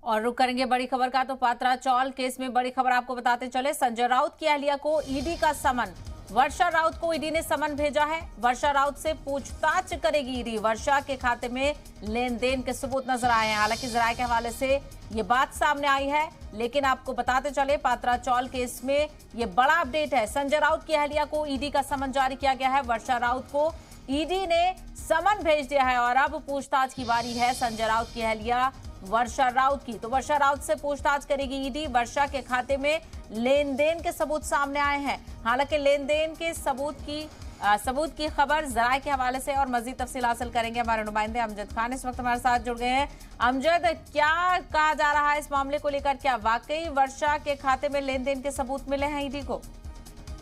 और रुक करेंगे बड़ी खबर का। तो पात्रा चौल केस में बड़ी खबर आपको बताते चले। संजय राउत की अहलिया को ईडी का समन। वर्षा राउत को ईडी ने समन भेजा है। वर्षा राउत से पूछताछ करेगी ईडी। वर्षा के खाते में लेन देन के सबूत नजर आए हैं। हालांकि जराये के हवाले से ये बात सामने आई है, लेकिन आपको बताते चले पात्रा चौल केस में ये बड़ा अपडेट है। संजय राउत की अहलिया को ईडी का समन जारी किया गया है। वर्षा राउत को ईडी ने समन भेज दिया है और अब पूछताछ की बारी है संजय राउत की अहलिया वर्षा राउत की। तो वर्षा राउत से पूछताछ करेगी ईडी। वर्षा के खाते में लेन देन के सबूत सामने आए हैं। हालांकि लेन देन के सबूत की खबर जराये के हवाले से और मजीद तफसील हासिल करेंगे हमारे नुमाइंदे अमजद खान इस वक्त हमारे साथ जुड़ गए हैं। अमजद, क्या कहा जा रहा है इस मामले को लेकर? क्या वाकई वर्षा के खाते में लेन देन के सबूत मिले हैं ईडी को?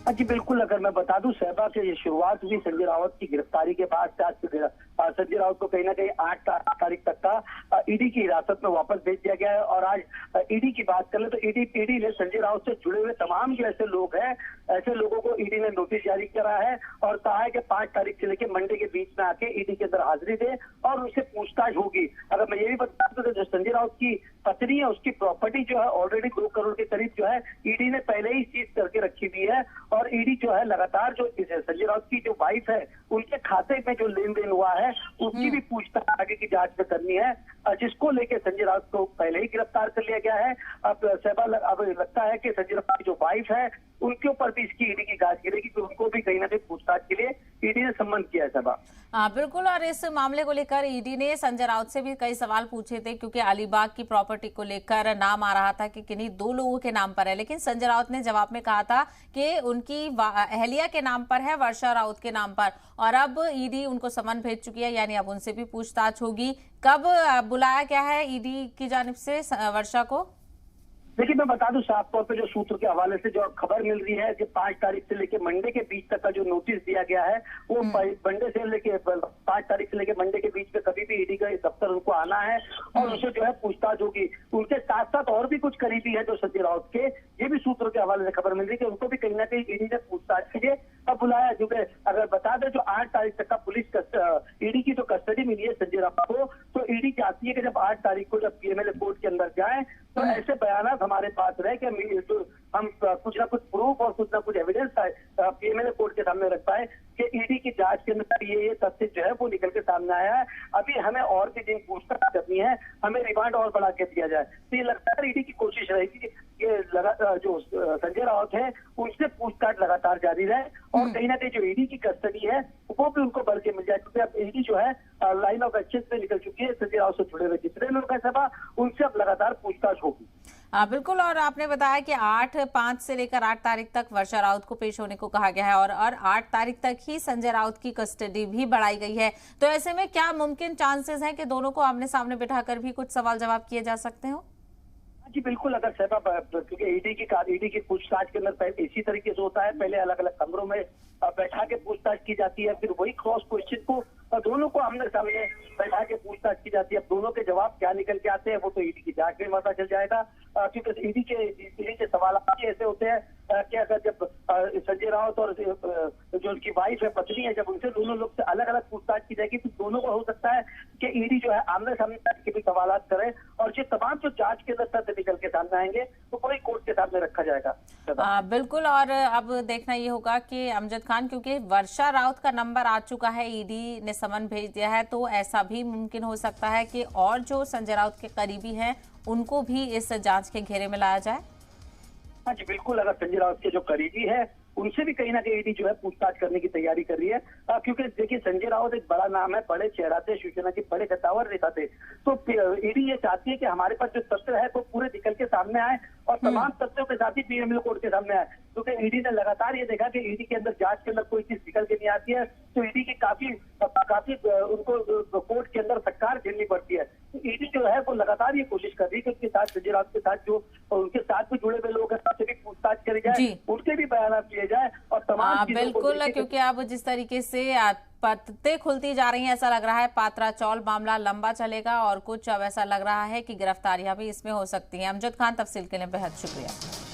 जी बिल्कुल, अगर मैं बता दूं सहबा कि ये शुरुआत हुई संजय राउत की गिरफ्तारी के बाद से। आज संजय राउत को कहीं ना कहीं 8 तारीख तक का ईडी की हिरासत में वापस भेज दिया गया है। और आज ईडी की बात कर ले तो ईडी ने संजय राउत से जुड़े हुए तमाम जो ऐसे लोग हैं, ऐसे लोगों को ईडी ने नोटिस जारी करा है और कहा है कि 5 तारीख से लेकर मंडे के बीच में आके ईडी के अंदर हाजिरी दे और उनसे पूछताछ होगी। अगर मैं ये भी बता दूं तो जो संजय राउत की पत्नी है उसकी प्रॉपर्टी जो है ऑलरेडी 2 करोड़ के करीब जो है ईडी ने पहले ही सीज करके रखी हुई है। और ईडी जो है लगातार जो संजय राउत की जो वाइफ है उनके खाते में जो लेन देन हुआ है उसकी भी पूछताछ आगे की जांच में करनी है, जिसको लेके संजय राउत को पहले ही गिरफ्तार कर लिया गया है। अब अब लगता है कि संजय राउत की जो वाइफ है उनके ऊपर भी इसकी ईडी की जांच गिरेगी कि उनको भी कहीं ना कहीं पूछताछ के लिए ईडी ने सम्मन किया है। सभा बिल्कुल, और इस मामले को लेकर ईडी ने संजय राउत से भी कई सवाल पूछे थे, क्योंकि अलीबाग की प्रॉपर्टी को लेकर नाम आ रहा था कि किन्हीं 2 लोगों के नाम पर है, लेकिन संजय राउत ने जवाब में कहा था कि उनकी अहलिया के नाम पर है, वर्षा राउत के नाम पर। और अब ईडी उनको समन भेज चुकी है, यानी अब उनसे भी पूछताछ होगी। कब बुलाया गया है ईडी की जानिब से वर्षा को? देखिए, मैं बता दूं साफ तौर पे जो सूत्र के हवाले से जो खबर मिल रही है कि 5 तारीख से लेके मंडे के बीच तक का जो नोटिस दिया गया है वो मंडे से लेके 5 तारीख से लेके मंडे के बीच में कभी भी ईडी का दफ्तर उनको आना है और उनसे जो है पूछताछ होगी। उनके साथ साथ और भी कुछ करीबी है जो संजय राउत के, ये भी सूत्रों के हवाले से खबर मिल रही है कि उनको भी कहीं ना कहीं ईडी ने पूछताछ के लिए अब बुलाया। क्योंकि अगर बता दें जो 8 तारीख तक का पुलिस ईडी की जो कस्टडी मिली है संजय राउत को, तो ईडी चाहती है कि जब 8 तारीख को जब पीएमएलए कोर्ट के अंदर जाए तो ऐसे बयान हमारे पास रहे कि हम कुछ ना कुछ प्रूफ और कुछ ना कुछ एविडेंस पीएमएलए कोर्ट के सामने रख पाए कि ईडी की जांच के अंदर ये तथ्य जो है वो निकल के सामने आया है। अभी हमें और भी दिन पूछताछ करनी है, हमें रिमांड और बढ़ा के दिया जाए। तो ये लगातार ईडी की कोशिश रहेगी कि जो संजय राउत है उनसे पूछताछ लगातार जारी रहे और कहीं ना कहीं जो ईडी की कस्टडी है वो भी उनको बढ़ के मिल जाए, क्योंकि अब ईडी जो है लाइन ऑफ एक्शन में निकल चुकी है। संजय राउत से जुड़े हुए जितने लोग हैं सभा उनसे अब लगातार पूछताछ होगी। बिल्कुल, और आपने बताया कि 5 से लेकर 8 तारीख तक वर्षा राउत को पेश होने को कहा गया है और 8 तारीख तक ही संजय राउत की कस्टडी भी बढ़ाई गई है। तो ऐसे में क्या मुमकिन चांसेस हैं कि दोनों को आमने सामने बिठाकर भी कुछ सवाल जवाब किए जा सकते हो? जी बिल्कुल, अगर सहबा क्योंकि ईडी की पूछताछ के अंदर इसी तरीके से होता है, पहले अलग अलग कमरों में बैठा के पूछताछ की जाती है, फिर वही क्रॉस क्वेश्चन को दोनों को आमने सामने बैठा के पूछताछ की जाती है। अब दोनों के जवाब क्या निकल के आते हैं वो तो ईडी की जांच में पता चल जाएगा, क्योंकि ईडी के सवाल ऐसे होते हैं कि अगर जब संजय राउत और जो उनकी वाइफ है, पत्नी है, जब उनसे दोनों लोग से अलग अलग पूछताछ की जाएगी तो दोनों को हो सकता है कि ईडी जो है आमने सामने के भी सवाल करे और जो तमाम जो जांच के अंदर तथ्य निकल के सामने आएंगे तो पूरी कोर्ट के सामने रखा जाएगा। बिल्कुल, और अब देखना ये होगा कि अमजद खान, क्योंकि वर्षा राउत का नंबर आ चुका है, ईडी ने समन भेज दिया है, तो ऐसा भी मुमकिन हो सकता है कि और जो संजय राउत के करीबी हैं उनको भी इस जांच के घेरे में लाया जाए। हाँ जी बिल्कुल, अगर संजय राउत के जो करीबी है उनसे भी कहीं ना कहीं ईडी जो है पूछताछ करने की तैयारी कर रही है, क्योंकि देखिए संजय राउत एक बड़ा नाम है, बड़े चेहरा थे, शिवसेना के बड़े कद्दावर नेता थे। तो ईडी ये चाहती है कि हमारे पास जो तथ्य है वो पूरे निकल के सामने आए और तमाम तथ्यों के साथ ही पीएमएलए कोर्ट के सामने आए, क्योंकि ईडी ने लगातार ये देखा कि ईडी के अंदर जांच के अंदर कोई चीज निकल के नहीं आती है तो ईडी की काफी उनको कोर्ट के अंदर फटकार झेलनी पड़ती है। तो ईडी जो है वो लगातार ये कोशिश कर रही है कि उसके साथ संजय राउत के साथ जो उनके साथ भी जुड़े हुए लोग हैं उनसे भी पूछताछ करी जाए, उनके भी बयान किए जाए और तमाम बिल्कुल, क्योंकि अब जिस तरीके से पत्ते खुलती जा रही हैं, ऐसा लग रहा है पात्रा चौल मामला लंबा चलेगा और कुछ अब ऐसा लग रहा है कि गिरफ्तारियां भी इसमें हो सकती हैं। अमजद खान, तफसील के लिए बेहद शुक्रिया।